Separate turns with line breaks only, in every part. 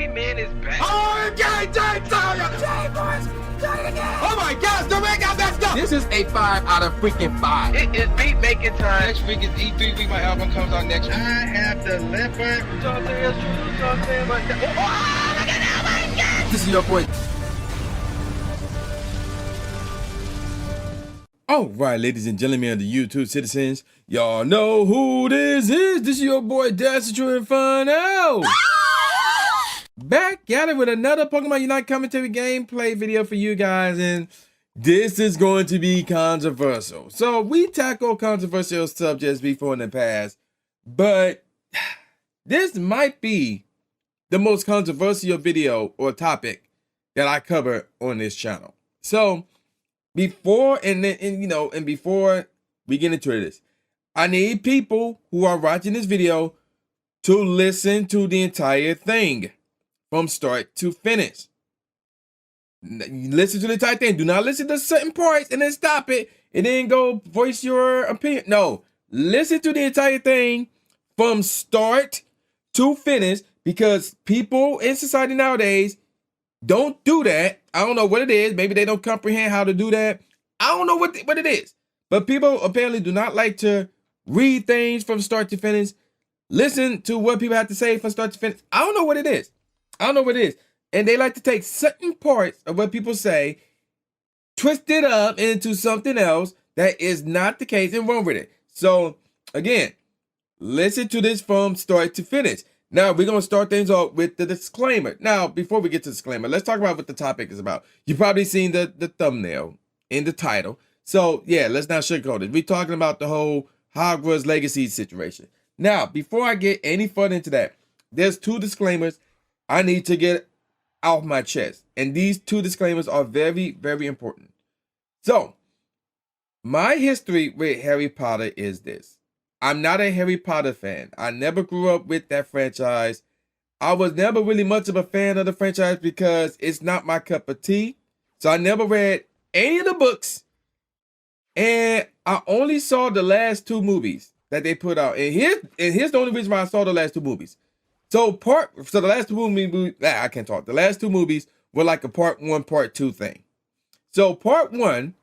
Baby man is back.
Oh, okay, boys. Oh my gosh, the ring got messed up. This is a 5 out of freaking 5.
It is beat making time.
Next week is E3 week. My album comes out next week.
I have the leopard. Something else, something like that. Oh, look at that, my God.
This is your boy. All right, ladies and gentlemen of the YouTube citizens, y'all know who this is. This is your boy True Inferno. Back at it with another Pokemon Unite commentary gameplay video for you guys, and this is going to be controversial. So we tackle controversial subjects before in the past, but this might be the most controversial video or topic that I cover on this channel. So before before we get into this, I need people who are watching this video to listen to the entire thing from start to finish. Listen to the entire thing. Do not listen to certain parts and then stop it and then go voice your opinion. No, listen to the entire thing from start to finish, because people in society nowadays don't do that. I don't know what it is. Maybe they don't comprehend how to do that. I don't know what it is. But people apparently do not like to read things from start to finish. Listen to what people have to say from start to finish. I don't know what it is. And they like to take certain parts of what people say, twist it up into something else that is not the case, and run with it. So again, listen to this from start to finish. Now, we're going to start things off with the disclaimer. Now, before we get to the disclaimer, let's talk about what the topic is about. You've probably seen the thumbnail in the title. So, yeah, let's not sugarcoat it. We're talking about the whole Hogwarts Legacy situation. Now, before I get any further into that, there's 2 disclaimers I need to get off my chest. And these 2 disclaimers are very, very important. So, my history with Harry Potter is this. I'm not a Harry Potter fan. I never grew up with that franchise. I was never really much of a fan of the franchise because it's not my cup of tea. So I never read any of the books. And I only saw the last 2 movies that they put out. And here's the only reason why I saw the last 2 movies. So the last 2 movies, I can't talk. The last 2 movies were like a part 1, part 2 thing. So part 1,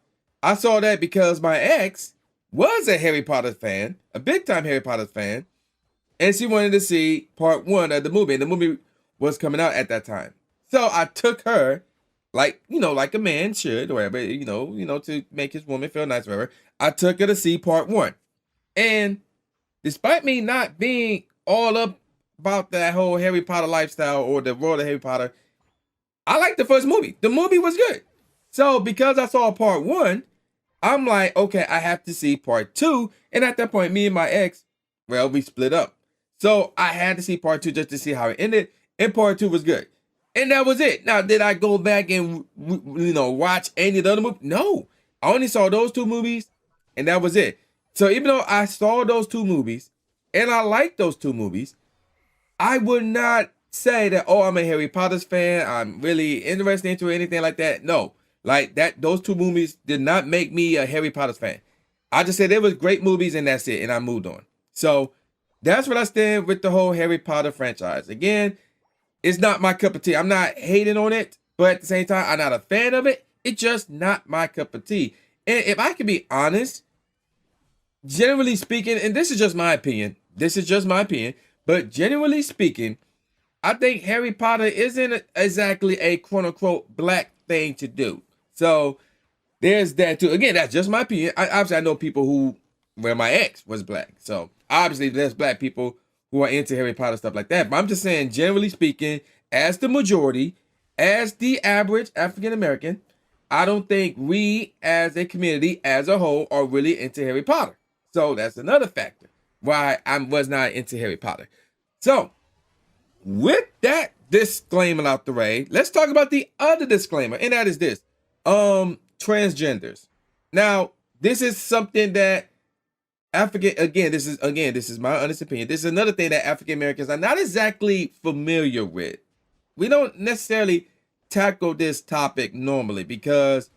I saw that because my ex was a Harry Potter fan, a big time Harry Potter fan, and she wanted to see part 1 of the movie, and the movie was coming out at that time. So I took her, like a man should, or whatever, to make his woman feel nice, whatever. I took her to see part 1, and despite me not being all up about that whole Harry Potter lifestyle or the world of Harry Potter, I liked the first movie. The movie was good. So because I saw part 1, I'm like, okay, I have to see part 2. And at that point, me and my ex, well, we split up. So I had to see part 2 just to see how it ended. And part 2 was good. And that was it. Now, did I go back and, watch any of the other movies? No. I only saw those 2 movies, and that was it. So even though I saw those 2 movies, and I liked those 2 movies, I would not say that, oh, I'm a Harry Potter fan, I'm really interested into anything like that. No. Like that, those 2 movies did not make me a Harry Potter fan. I just said they was great movies and that's it. And I moved on. So that's what I stand with the whole Harry Potter franchise. Again, it's not my cup of tea. I'm not hating on it, but at the same time, I'm not a fan of it. It's just not my cup of tea. And if I can be honest, generally speaking, and this is just my opinion, but generally speaking, I think Harry Potter isn't exactly a quote unquote black thing to do. So there's that too. Again, that's just my opinion. Obviously, I know people where my ex was black. So obviously there's black people who are into Harry Potter, stuff like that. But I'm just saying, generally speaking, as the majority, as the average African-American, I don't think we as a community as a whole are really into Harry Potter. So that's another factor why I was not into Harry Potter. So with that disclaimer out the way, let's talk about the other disclaimer, and that is this. Transgenders. Now, this is something that this is my honest opinion. This is another thing that African Americans are not exactly familiar with. We don't necessarily tackle this topic normally because,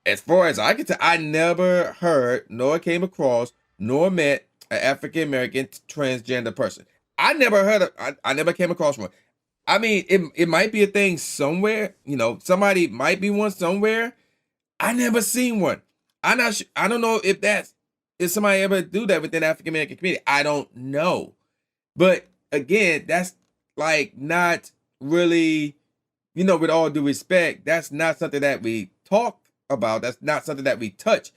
as far as I can tell, I never heard, nor came across, nor met an African American transgender person. I never came across one. I mean, it might be a thing somewhere. You know, somebody might be one somewhere. I never seen one. I'm not sure. I don't know if somebody ever do that within the African American community. I don't know. But again, that's like not really, you know, with all due respect, that's not something that we talk about. That's not something that we touch.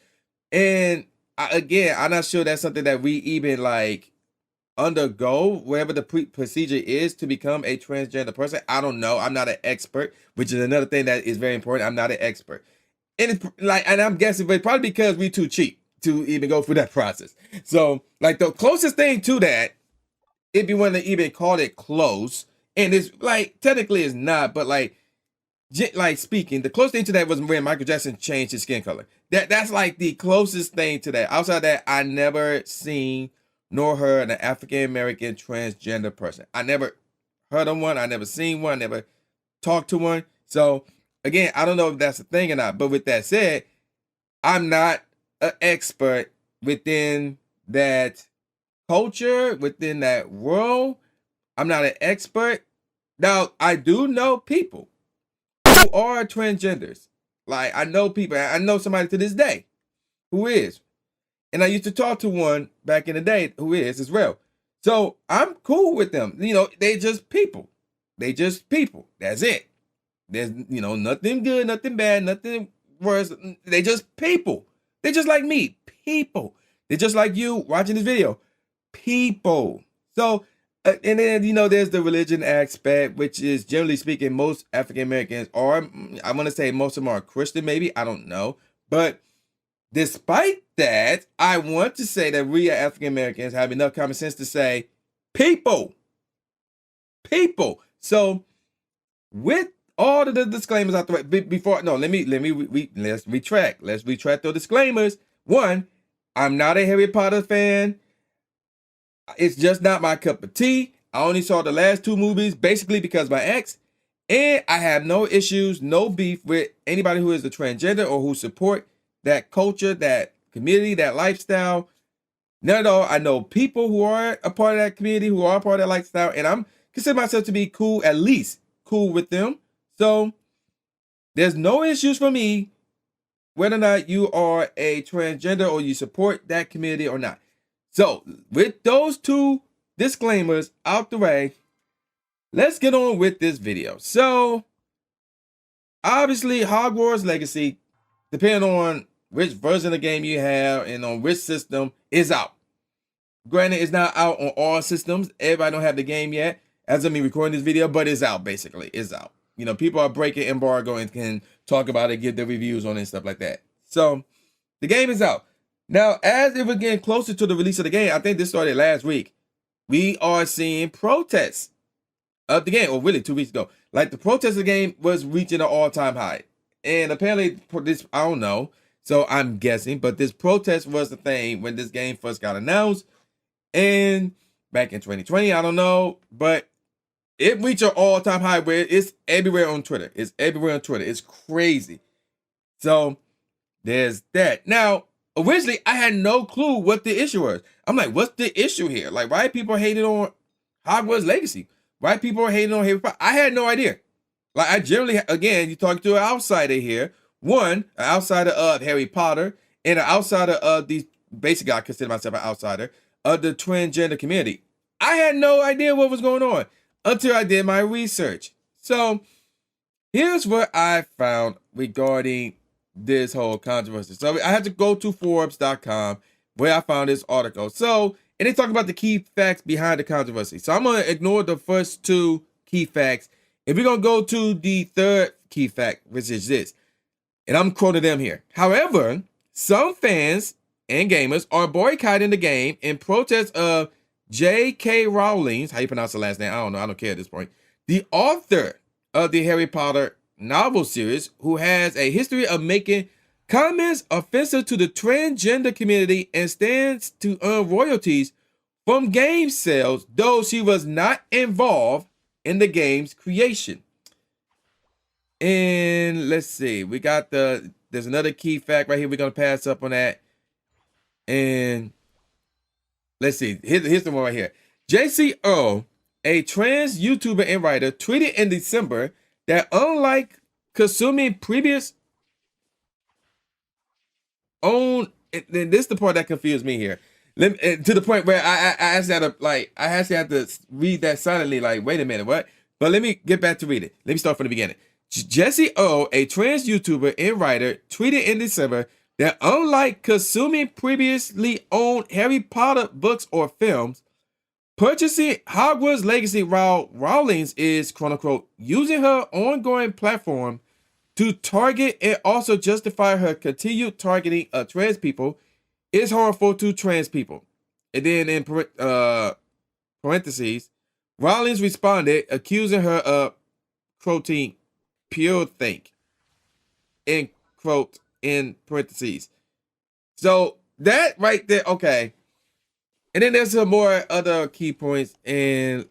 And again, I'm not sure that's something that we even like undergo, wherever the procedure is to become a transgender person. I don't know. I'm not an expert, which is another thing that is very important. I'm not an expert. And it's like, and I'm guessing, but probably because we too cheap to even go through that process. So, like, the closest thing to that, if you want to even call it close, and it's like technically it's not, but like speaking, the closest thing to that was when Michael Jackson changed his skin color. That's like the closest thing to that. Outside of that, I never seen nor heard an African American transgender person. I never heard of one. I never seen one. I never talked to one. So again, I don't know if that's a thing or not. But with that said, I'm not an expert within that culture, within that world. I'm not an expert. Now, I do know people who are transgenders. Like, I know people. I know somebody to this day who is. And I used to talk to one back in the day who is as well. So I'm cool with them. You know, they just people. They just people. That's it. There's, you know, nothing good, nothing bad, nothing worse. They just people. They just like me. People. They're just like you watching this video. People. So, and then, you know, there's the religion aspect, which is generally speaking, most African Americans are, I want to say most of them are Christian, maybe. I don't know. But despite that, I want to say that we African Americans have enough common sense to say, people. People. So, with all of the disclaimers out the way, before, no, let's retract. Let's retract those disclaimers. One, I'm not a Harry Potter fan. It's just not my cup of tea. I only saw the last two movies basically because of my ex. And I have no issues, no beef with anybody who is a transgender or who support that culture, that community, that lifestyle. None at all. I know people who are a part of that community, who are a part of that lifestyle, and I'm consider myself to be cool, at least cool with them. So there's no issues for me whether or not you are a transgender or you support that community or not. So, with those two disclaimers out the way, let's get on with this video. So, obviously, Hogwarts Legacy, depending on which version of the game you have and on which system, is out. Granted, it's not out on all systems. Everybody don't have the game yet, as of me recording this video, but it's out, basically. It's out. You know, people are breaking embargo and can talk about it, give their reviews on it and stuff like that. So, the game is out. Now, as it was getting closer to the release of the game, I think this started last week, we are seeing protests of the game, or really 2 weeks ago. Like, the protest of the game was reaching an all-time high. And apparently, this, I don't know, so I'm guessing, but this protest was the thing when this game first got announced. And back in 2020, I don't know, but it reached an all-time high where it's everywhere on Twitter. It's everywhere on Twitter. It's crazy. So, there's that. Now, originally, I had no clue what the issue was. I'm like, what's the issue here? Like, why people hating on Hogwarts Legacy? Why people are hating on Harry Potter? I had no idea. Like, I generally, again, you talk to an outsider here. One, an outsider of Harry Potter, and an outsider of these, basically, I consider myself an outsider of the transgender community. I had no idea what was going on until I did my research. So, here's what I found regarding this whole controversy. So I had to go to Forbes.com where I found this article. So, and they talk about the key facts behind the controversy. So I'm going to ignore the first two key facts. And we're going to go to the third key fact, which is this. And I'm quoting them here. However, some fans and gamers are boycotting the game in protest of J.K. Rowling's, how you pronounce the last name? I don't know. I don't care at this point. The author of the Harry Potter novel series, who has a history of making comments offensive to the transgender community and stands to earn royalties from game sales, though she was not involved in the game's creation. And let's see, we got there's another key fact right here. We're going to pass up on that. And let's see, here's the one right here. J.C. Earl a trans YouTuber and writer, tweeted in December that unlike consuming previous own, and this is the part that confused me here. To the point where I actually had to read that silently, like, wait a minute, what? But let me get back to reading. Let me start from the beginning. Jessie O, a trans YouTuber and writer, tweeted in December that unlike consuming previously owned Harry Potter books or films, purchasing Hogwarts Legacy while Rowling is, quote unquote, using her ongoing platform to target and also justify her continued targeting of trans people is harmful to trans people. And then in parentheses, Rowling responded, accusing her of quoting pure think, end quote, in parentheses. So that right there, okay. And then there's some more other key points. And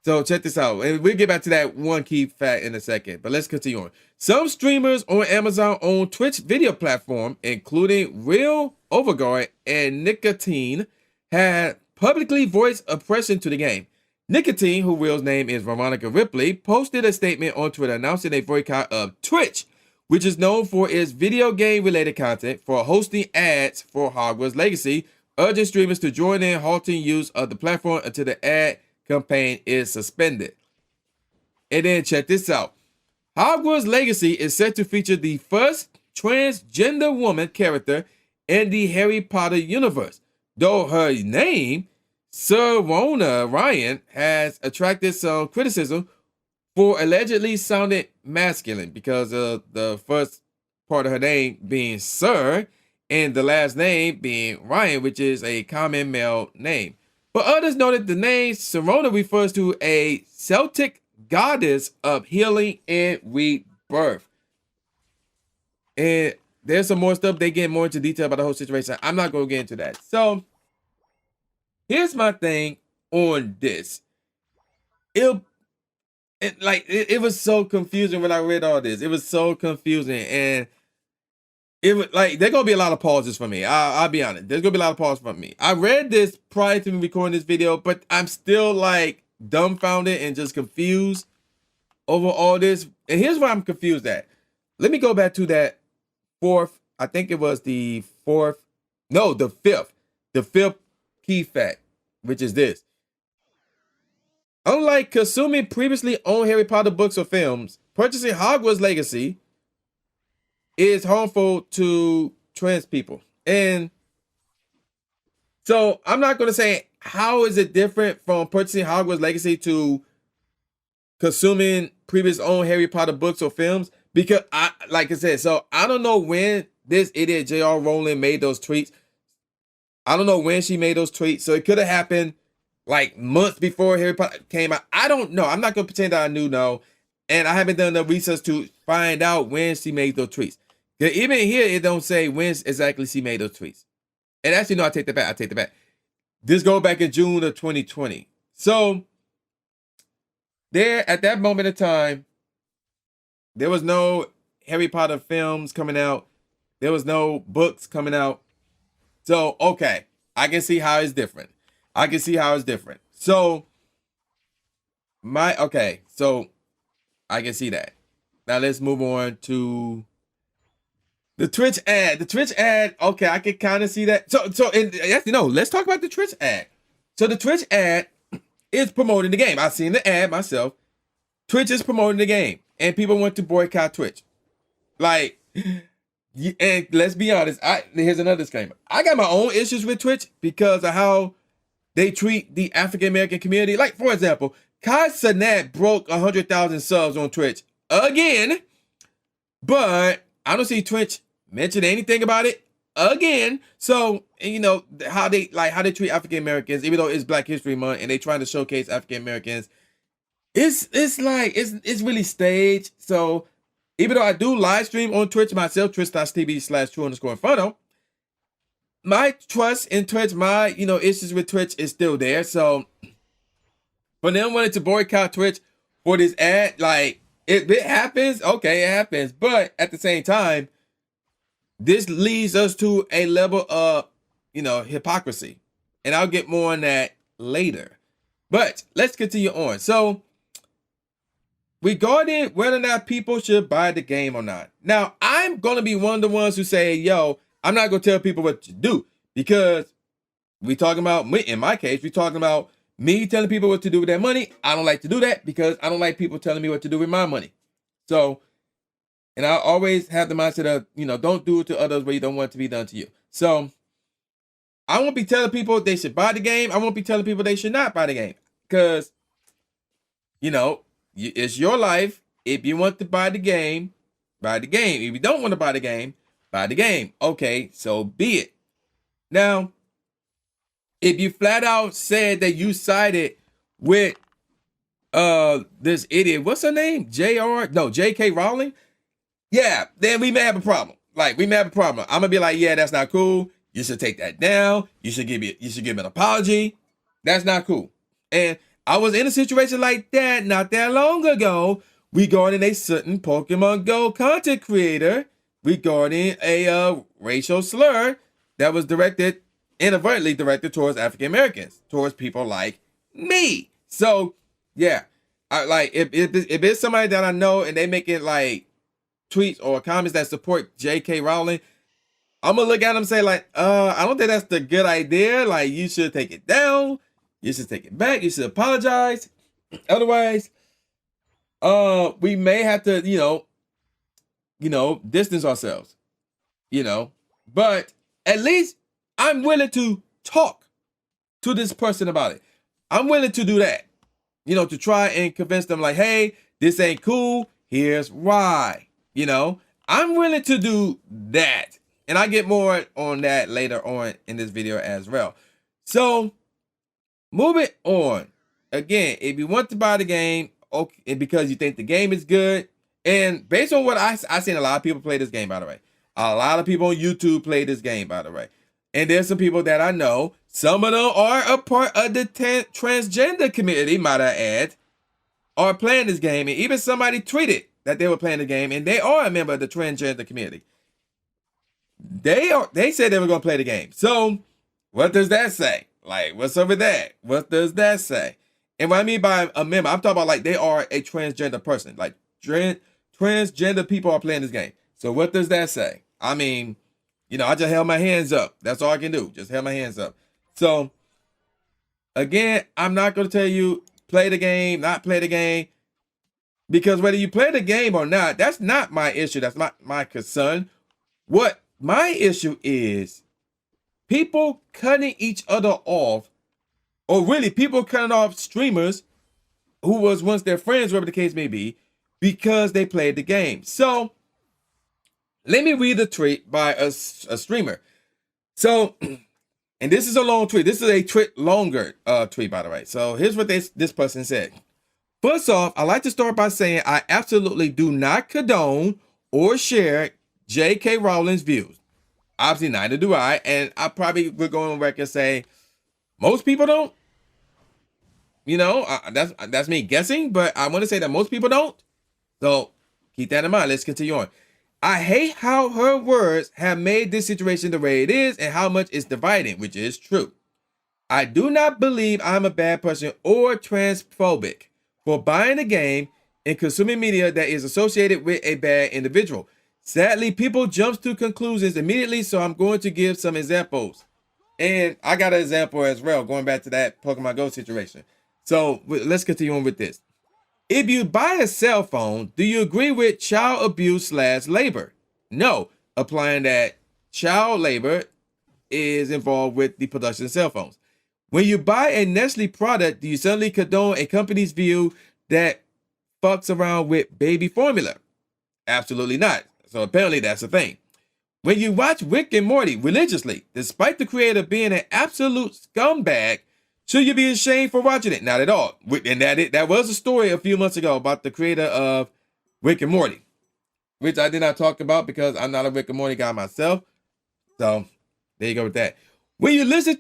so check this out. And we'll get back to that one key fact in a second. But let's continue on. Some streamers on Amazon own Twitch video platform, including Real Overguard and Nicotine, had publicly voiced oppression to the game. Nicotine, who Will's name is Veronica Ripley, posted a statement on Twitter announcing a boycott of Twitch, which is known for its video game related content, for hosting ads for Hogwarts Legacy, urging streamers to join in halting use of the platform until the ad campaign is suspended. And then check this out. Hogwarts Legacy is set to feature the first transgender woman character in the Harry Potter universe, though her name, Serona Ryan, has attracted some criticism for allegedly sounding masculine because of the first part of her name being Sir and the last name being Ryan, which is a common male name. But others noted the name Serona refers to a Celtic goddess of healing and rebirth. And there's some more stuff. They get more into detail about the whole situation. I'm not going to get into that. So here's my thing on this. It was so confusing when I read all this. It was so confusing. And it was like, there's going to be a lot of pauses for me. I'll be honest. There's going to be a lot of pauses for me. I read this prior to me recording this video, but I'm still like dumbfounded and just confused over all this. And here's why I'm confused at. Let me go back to that fourth. I think it was the fourth. No, the fifth. The fifth key fact, which is this. Unlike consuming previously owned Harry Potter books or films, purchasing Hogwarts Legacy is harmful to trans people. And so I'm not going to say how is it different from purchasing Hogwarts Legacy to consuming previous owned Harry Potter books or films, because like I said, so I don't know when this idiot J.R. Rowling made those tweets. I don't know when she made those tweets. So it could have happened like months before Harry Potter came out. I don't know. I'm not going to pretend that I knew, no. And I haven't done enough research to find out when she made those tweets. Even here, it don't say when exactly she made those tweets. And actually, no, I take that back. This goes back in June of 2020. So there, at that moment in time, there was no Harry Potter films coming out. There was no books coming out. So, okay, I can see how it's different. So, so I can see that. Now let's move on to the Twitch ad. Okay, I can kind of see that. Let's talk about the Twitch ad. So the Twitch ad is promoting the game. I've seen the ad myself. Twitch is promoting the game, and people want to boycott Twitch. Like, and let's be honest. Here's another disclaimer. I got my own issues with Twitch because of how they treat the African American community. Like, for example, Kai Cenat broke 100,000 subs on Twitch again, but I don't see Twitch mention anything about it again. So, you know, how they treat African Americans, even though it's Black History Month and they trying to showcase African Americans, it's really staged. So even though I do live stream on Twitch myself, twitch.tv/true_inferno, my trust in Twitch, my issues with Twitch is still there. So for them wanting to boycott Twitch for this ad, like, it happens, okay, it happens. But at the same time, this leads us to a level of, hypocrisy. And I'll get more on that later. But let's continue on. So regarding whether or not people should buy the game or not. Now, I'm going to be one of the ones who say, yo, I'm not going to tell people what to do, because we talking about, in my case, we talking about me telling people what to do with their money. I don't like to do that because I don't like people telling me what to do with my money. So, and I always have the mindset of, don't do it to others where you don't want it to be done to you. So I won't be telling people they should buy the game. I won't be telling people they should not buy the game, because, it's your life. If you want to buy the game, buy the game. If you don't want to buy the game, buy the game. Okay, so be it. Now, if you flat out said that you sided with this idiot, what's her name? J.K. Rowling? Yeah, then we may have a problem. I'm gonna be like, yeah, that's not cool. You should take that down. You should give an apology. That's not cool. And I was in a situation like that not that long ago regarding a certain Pokemon Go content creator regarding a racial slur that was inadvertently directed towards African Americans, towards people like me. So yeah, if it's somebody that I know and they make it like tweets or comments that support J.K. Rowling, I'm gonna look at them and say like, I don't think that's the good idea. Like, you should take it down. You should take it back. You should apologize. Otherwise, we may have to, distance ourselves. But at least I'm willing to talk to this person about it. I'm willing to do that. To try and convince them like, hey, this ain't cool. Here's why. I'm willing to do that. And I get more on that later on in this video as well. So, moving on. Again, if you want to buy the game, okay, because you think the game is good, and based on what I've seen a lot of people play this game, by the way. A lot of people on YouTube play this game, by the way. And there's some people that I know. Some of them are a part of the transgender community, might I add, are playing this game. And even somebody tweeted that they were playing the game, and they are a member of the transgender community. They said they were going to play the game. So, what does that say? Like, what's up with that? What does that say? And what I mean by a member, I'm talking about like they are a transgender person. Like, transgender people are playing this game. So, what does that say? I mean, I just held my hands up. That's all I can do. Just held my hands up. So, again, I'm not going to tell you play the game, not play the game. Because whether you play the game or not, that's not my issue. That's not my concern. What my issue is, people cutting each other off, or really people cutting off streamers who was once their friends, whatever the case may be, because they played the game. So, let me read a tweet by a streamer. So, and this is a long tweet. This is a longer tweet, by the way. So, here's what this person said. First off, I'd like to start by saying I absolutely do not condone or share J.K. Rowling's views. Obviously, neither do I. And I probably would go on record and say most people don't. That's me guessing, but I want to say that most people don't. So keep that in mind. Let's continue on. I hate how her words have made this situation the way it is and how much it's dividing, which is true. I do not believe I'm a bad person or transphobic for buying a game and consuming media that is associated with a bad individual. Sadly, people jump to conclusions immediately, so I'm going to give some examples. And I got an example as well, going back to that Pokemon Go situation. So let's continue on with this. If you buy a cell phone, do you agree with child abuse / labor? No, applying that child labor is involved with the production of cell phones. When you buy a Nestle product, do you suddenly condone a company's view that fucks around with baby formula? Absolutely not. So apparently that's a thing. When you watch Rick and Morty religiously, despite the creator being an absolute scumbag, should you be ashamed for watching it? Not at all. And that was a story a few months ago about the creator of Rick and Morty, which I did not talk about because I'm not a Rick and Morty guy myself. So there you go with that. When you listen,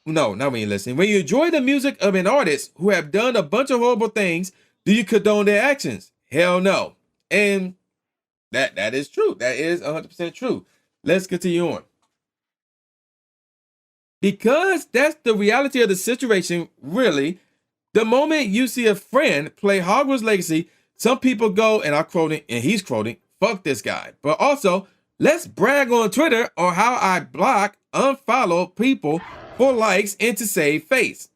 no, not when you listen. When you enjoy the music of an artist who have done a bunch of horrible things, do you condone their actions? Hell no. And that is true. That is 100% true. Let's continue on. Because that's the reality of the situation, really, The moment you see a friend play Hogwarts Legacy, some people go, and I'm quoting, and he's quoting, fuck this guy. But also, let's brag on Twitter on how I block, unfollow people for likes and to save face.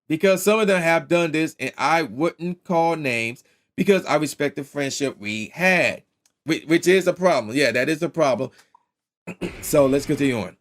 Because some of them have done this, and I wouldn't call names because I respect the friendship we had, which is a problem. Yeah, that is a problem. So let's continue on.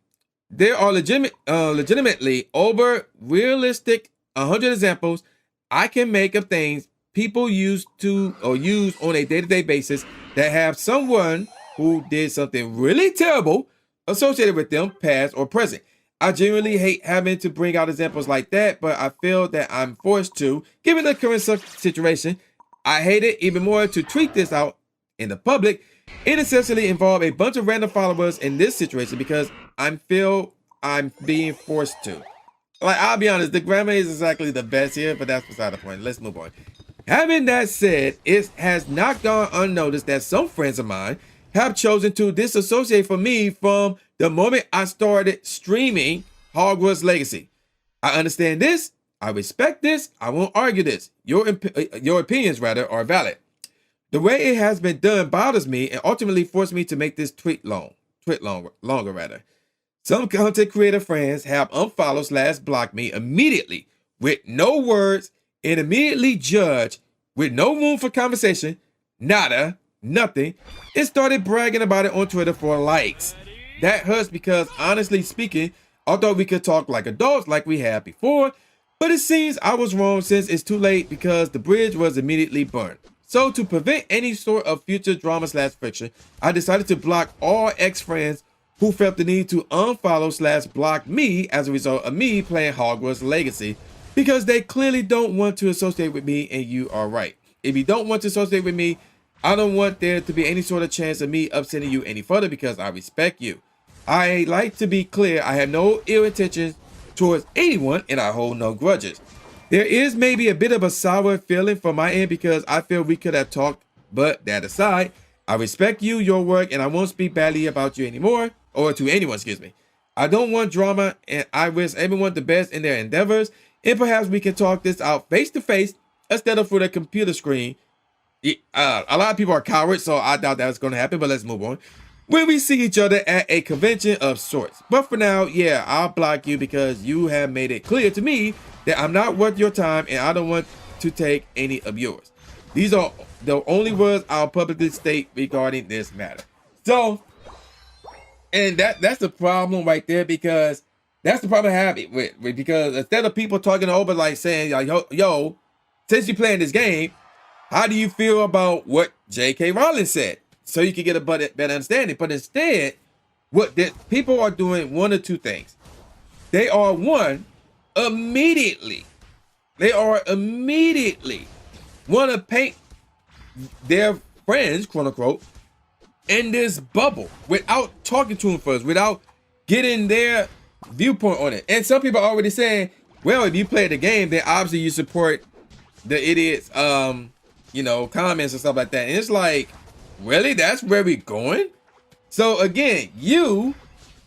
There are legitimately over realistic 100 examples I can make of things people use on a day-to-day basis that have someone who did something really terrible associated with them, past or present. I genuinely hate having to bring out examples like that, but I feel that I'm forced to, given the current situation. I hate it even more to tweet this out in the public. It essentially involved a bunch of random followers in this situation because I feel I'm being forced to. Like, I'll be honest, the grammar is exactly the best here, but that's beside the point. Let's move on. Having that said, it has not gone unnoticed that some friends of mine have chosen to disassociate from me from the moment I started streaming Hogwarts Legacy. I understand this. I respect this. I won't argue this. Your opinions, rather, are valid. The way it has been done bothers me and ultimately forced me to make this tweet longer. Some content creator friends have unfollowed/blocked me immediately with no words and immediately judged with no room for conversation, nada, nothing, and started bragging about it on Twitter for likes. That hurts because, honestly speaking, I thought we could talk like adults like we had before, but it seems I was wrong since it's too late because the bridge was immediately burned. So to prevent any sort of future drama/friction, I decided to block all ex-friends who felt the need to unfollow/block me as a result of me playing Hogwarts Legacy, because they clearly don't want to associate with me, and you are right. If you don't want to associate with me, I don't want there to be any sort of chance of me upsetting you any further because I respect you. I like to be clear, I have no ill intentions towards anyone and I hold no grudges. There is maybe a bit of a sour feeling from my end because I feel we could have talked, but that aside, I respect you, your work, and I won't speak badly about you anymore, or to anyone, excuse me. I don't want drama, and I wish everyone the best in their endeavors, and perhaps we can talk this out face to face instead of through the computer screen. A lot of people are cowards, so I doubt that's going to happen, but let's move on. When we see each other at a convention of sorts. But for now, yeah, I'll block you because you have made it clear to me that I'm not worth your time and I don't want to take any of yours. These are the only words I'll publicly state regarding this matter. So, and that's the problem right there, because that's the problem I have it with because instead of people talking over, like saying, yo, since you're playing this game, how do you feel about what J.K. Rowling said? So you can get a better understanding. But instead, people are doing one or two things. They are immediately want to paint their friends, quote unquote, in this bubble without talking to them first, without getting their viewpoint on it. And some people are already saying, well, if you play the game, then obviously you support the idiots, comments and stuff like that. And it's like, really? That's where we're going? So again, you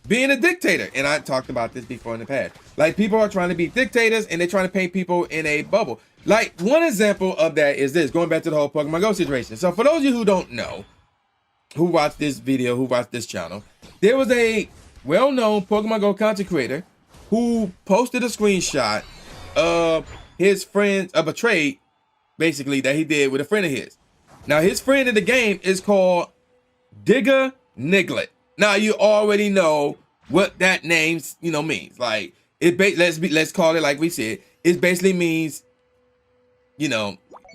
being a dictator, and I talked about this before in the past. Like, people are trying to be dictators and they're trying to paint people in a bubble. Like, one example of that is this, going back to the whole Pokemon Go situation. So for those of you who don't know, who watched this video, who watched this channel, there was a well-known Pokemon Go content creator who posted a screenshot of his friend, of a trade, basically, that he did with a friend of his. Now, his friend in the game is called Digger Niglet. Now, you already know what that name, means. Like, let's call it like we said. It basically means,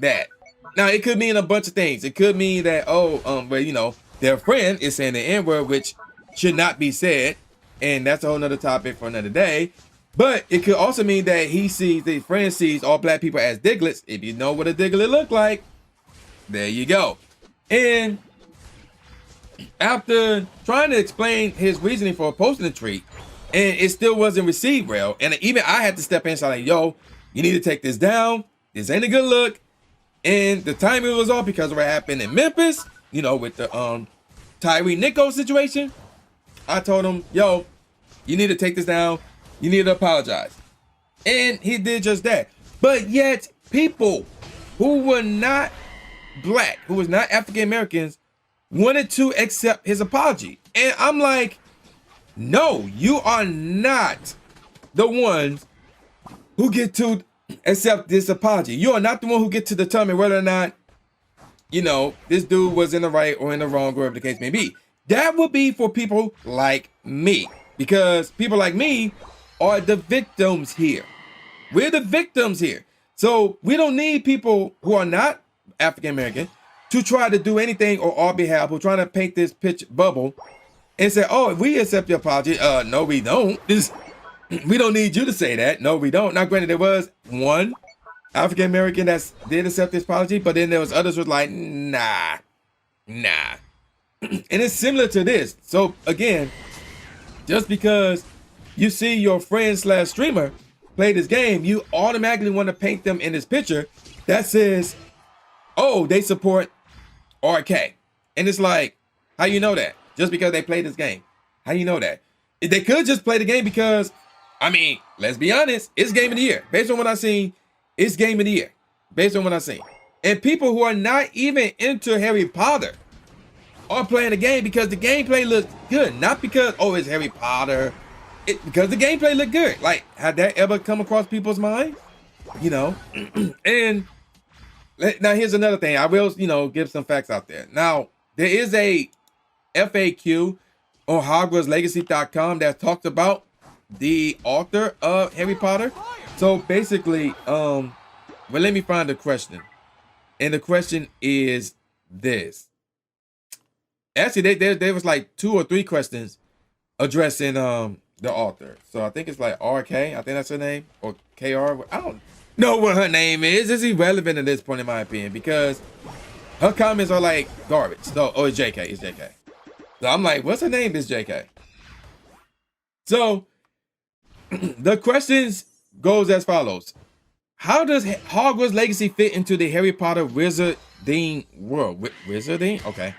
that. Now, it could mean a bunch of things. It could mean that, their friend is saying the N-word, which should not be said, and that's a whole nother topic for another day. But it could also mean that his friend sees all black people as Diglets. If you know what a Diglett look like, there you go. And after trying to explain his reasoning for posting the tweet, and it still wasn't received well, and even I had to step in and say, like, yo, you need to take this down. This ain't a good look. And the timing was off because of what happened in Memphis, with the Tyree Nico situation. I told him, yo, you need to take this down. You need to apologize. And he did just that. But yet, people who were not black, who was not African Americans, wanted to accept his apology. And I'm like, no, you are not the ones who get to accept this apology. You are not the one who get to determine whether or not, you know, this dude was in the right or in the wrong, whatever the case may be. That would be for people like me, because people like me are the victims here. We're the victims here. So we don't need people who are not African American to try to do anything on our behalf, who are trying to paint this pitch bubble and say, oh, if we accept your apology, no, we don't. We don't need you to say that. No, we don't. Now, granted, there was one African American that did accept this apology, but then there was others who was like, nah. And it's similar to this. So again, just because you see your friend / streamer play this game, you automatically want to paint them in this picture that says, oh, they support RK. And it's like, how you know that? Just because they play this game. How you know that? They could just play the game because, I mean, let's be honest, it's game of the year. Based on what I've seen, it's game of the year. Based on what I've seen. And people who are not even into Harry Potter are playing the game because the gameplay looks good. Not because, oh, it's Harry Potter. Because the gameplay looked good. Like, had that ever come across people's minds? You know? And now here's another thing. I will, you know, give some facts out there. Now, there is a FAQ on HogwartsLegacy.com that talks about the author of Harry Potter. So basically, well, let me find the question. And the question is this. Actually, there was like 2 or 3 questions addressing the author. So I think it's like RK. I think that's her name. Or KR. I don't know what her name is. It's irrelevant at this point, in my opinion, because her comments are like garbage. So, oh, it's JK. It's JK. So I'm like, what's her name? It's JK. So the questions goes as follows. How does Hogwarts Legacy fit into the Harry Potter Wizarding world? Wizarding? Okay.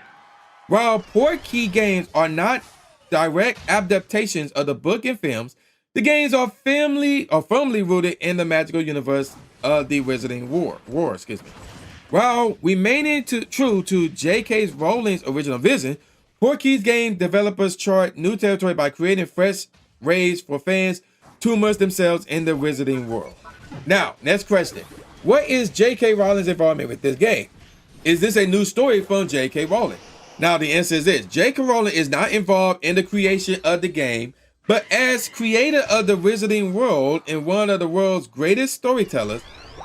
While Portkey games are not direct adaptations of the book and films, the games are firmly rooted in the magical universe of the Wizarding War. While remaining true to J.K. Rowling's original vision, Portkey's game developers chart new territory by creating fresh ways for fans to immerse themselves in the Wizarding world. Now, next question. What is J.K. Rowling's involvement with this game? Is this a new story from J.K. Rowling? Now, the answer is this. J.K. Rowling is not involved in the creation of the game, but as creator of the Wizarding world and one of the world's greatest storytellers,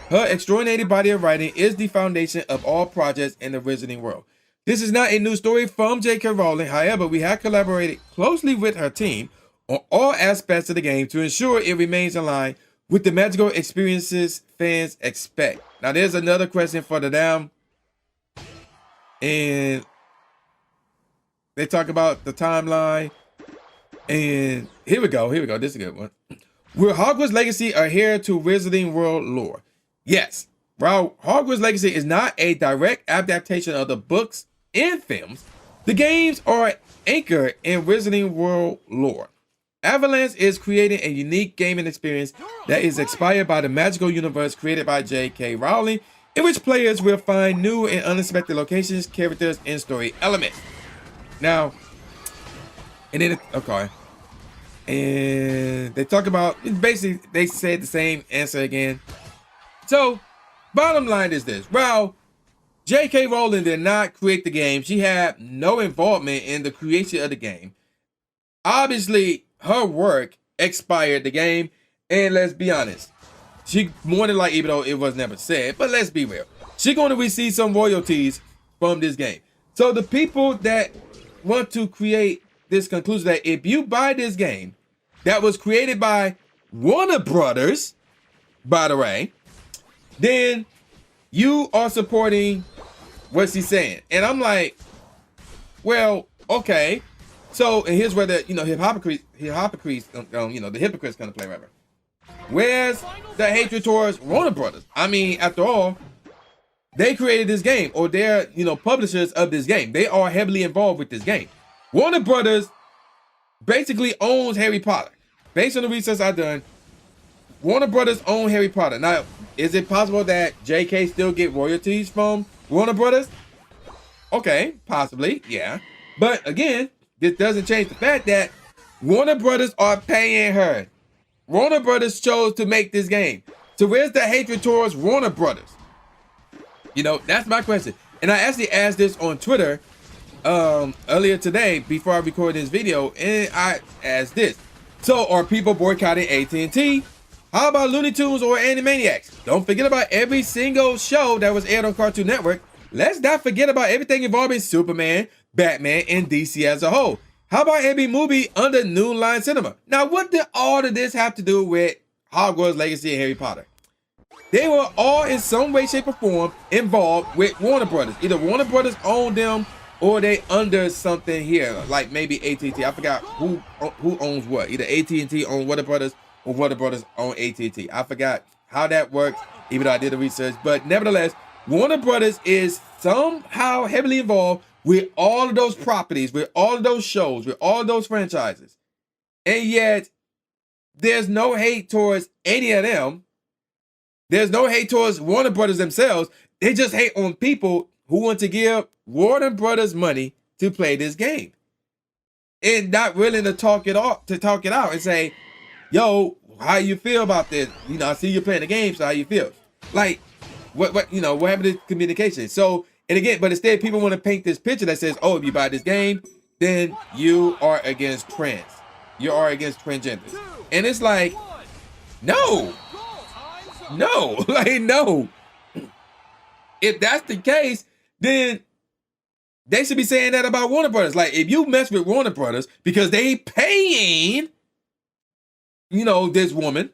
her extraordinary body of writing is the foundation of all projects in the Wizarding world. This is not a new story from J.K. Rowling. However, we have collaborated closely with her team on all aspects of the game to ensure it remains in line with the magical experiences fans expect. Now, there's another question for the down. And they talk about the timeline. And here we go. This is a good one. Will Hogwarts Legacy adhere to Wizarding World lore? Yes. While Hogwarts Legacy is not a direct adaptation of the books and films, the games are anchored in Wizarding World lore. Avalanche is creating a unique gaming experience that is inspired by the magical universe created by J.K. Rowling, in which players will find new and unexpected locations, characters, and story elements. Now, and then, okay. And they talk about, basically, they said the same answer again. So, bottom line is this. While J.K. Rowling did not create the game, she had no involvement in the creation of the game. Obviously, her work expired the game. And let's be honest. She more than likely, even though it was never said, but let's be real. She's going to receive some royalties from this game. So the people that want to create this conclusion that if you buy this game that was created by Warner Brothers, by the way, then you are supporting what she's saying. And I'm like, well, okay. So, and here's where the, the hypocrites, the hypocrites kind of play right. Where's the hatred towards Warner Brothers? I mean, after all, they created this game, or they're, publishers of this game. They are heavily involved with this game. Warner Brothers basically owns Harry Potter. Based on the research I've done, Warner Brothers own Harry Potter. Now, is it possible that JK still get royalties from Warner Brothers? Okay, possibly, yeah. But again, this doesn't change the fact that Warner Brothers are paying her. Warner Brothers chose to make this game. So where's the hatred towards Warner Brothers? You know, that's my question. And I actually asked this on Twitter earlier today before I recorded this video, and I asked this. So are people boycotting AT&T? How about Looney Tunes or Animaniacs? Don't forget about every single show that was aired on Cartoon Network. Let's not forget about everything involving Superman, Batman, and DC as a whole. How about every movie under New Line Cinema? Now, what did all of this have to do with Hogwarts Legacy and Harry Potter? They were all in some way, shape, or form involved with Warner Brothers. Either Warner Brothers owned them or they under something here, like maybe AT&T. I forgot who owns what. Either AT&T owns Warner Brothers or Warner Brothers own AT&T. I forgot how that works, even though I did the research. But nevertheless, Warner Brothers is somehow heavily involved with all of those properties, with all of those shows, with all of those franchises. And yet, there's no hate towards any of them. There's no hate towards Warner Brothers themselves. They just hate on people who want to give Warner Brothers money to play this game. And not willing to talk it out and say, yo, how you feel about this? You know, I see you playing the game, so how you feel? Like, what happened to communication? So, and again, but instead people want to paint this picture that says, oh, if you buy this game, then you are against trans. You are against transgenders. And it's like, no, like, no. If that's the case, then they should be saying that about Warner Brothers. Like, if you mess with Warner Brothers because they paying, you know, this woman,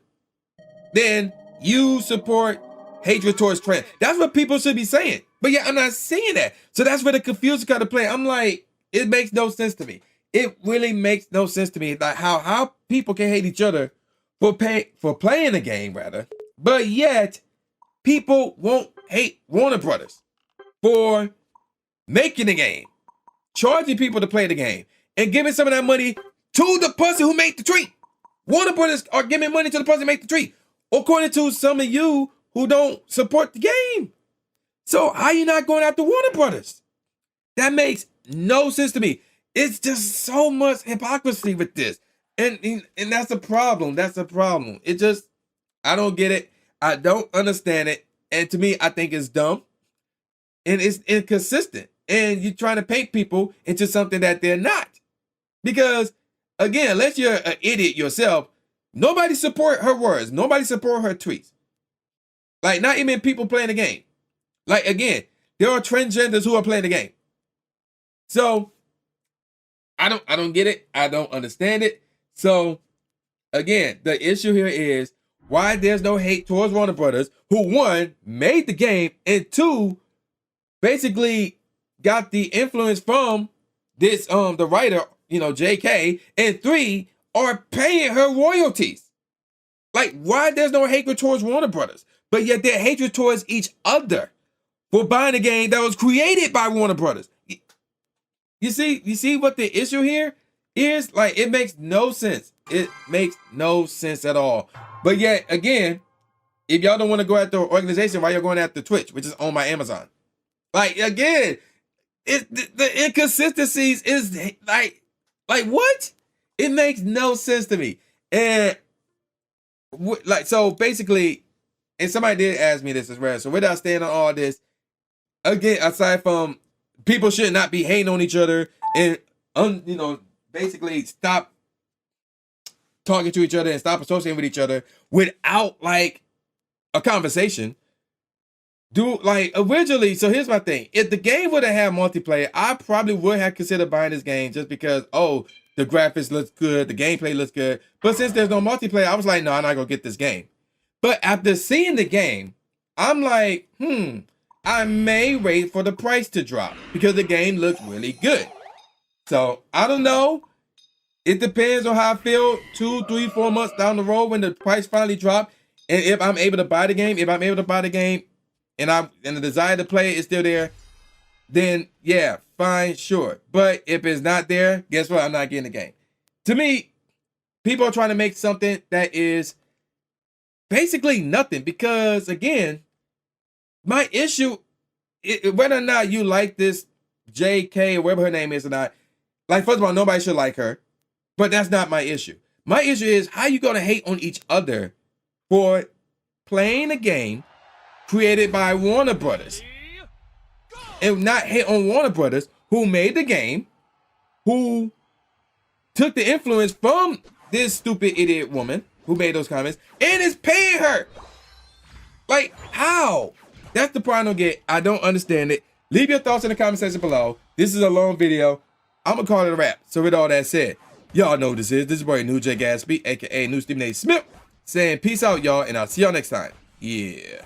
then you support hatred towards trans. That's what people should be saying. But yeah, I'm not saying that. So that's where the confusion kind of play. I'm like, it makes no sense to me. It really makes no sense to me. Like how people can hate each other for playing the game, rather. But yet, people won't hate Warner Brothers for making the game, charging people to play the game, and giving some of that money to the person who made the treat. Warner Brothers are giving money to the person who made the treat, according to some of you who don't support the game. So how are you not going after Warner Brothers? That makes no sense to me. It's just so much hypocrisy with this. And that's a problem. That's a problem. It just, I don't get it. I don't understand it. And to me, I think it's dumb. And it's inconsistent. And you're trying to paint people into something that they're not. Because, again, unless you're an idiot yourself, nobody support her words. Nobody support her tweets. Like, not even people playing the game. Like, again, there are transgenders who are playing the game. So, I don't get it. I don't understand it. So, again, the issue here is why there's no hate towards Warner Brothers, who, one, made the game, and two, basically got the influence from this, the writer, you know, JK, and three, are paying her royalties. Like, why there's no hatred towards Warner Brothers, but yet there's hatred towards each other for buying a game that was created by Warner Brothers. You see what the issue here is? Like, it makes no sense. It makes no sense at all. But yet, again, if y'all don't want to go after the organization, why you're going after Twitch, which is owned by Amazon? Like, again, the inconsistencies is like what? It makes no sense to me. And like, so basically, and somebody did ask me this as well. So where do I stand on all this? Again, aside from people should not be hating on each other and, you know, basically stop talking to each other and stop associating with each other without like a conversation. Like originally, so here's my thing. If the game would have had multiplayer, I probably would have considered buying this game just because, oh, the graphics looks good, the gameplay looks good. But since there's no multiplayer, I was like, no, I'm not gonna get this game. But after seeing the game, I'm like, I may wait for the price to drop because the game looks really good. So I don't know. It depends on how I feel 2, 3, 4 months down the road when the price finally drops. And if I'm able to buy the game, and the desire to play it is still there, then yeah, fine, sure. But if it's not there, guess what? I'm not getting the game. To me, people are trying to make something that is basically nothing, because again, my issue, whether or not you like this JK or whatever her name is or not, like, first of all, nobody should like her, but that's not my issue. My issue is how you gonna hate on each other for playing a game created by Warner Brothers and not hate on Warner Brothers, who made the game, who took the influence from this stupid idiot woman who made those comments and is paying her. Like, how? That's the part I don't get. I don't understand it. Leave your thoughts in the comment section below. This is a long video. I'm gonna call it a wrap. So with all that said, y'all know what this is. This is boy New J Gatsby, aka New Stephen A. Smith, saying peace out, y'all, and I'll see y'all next time. Yeah.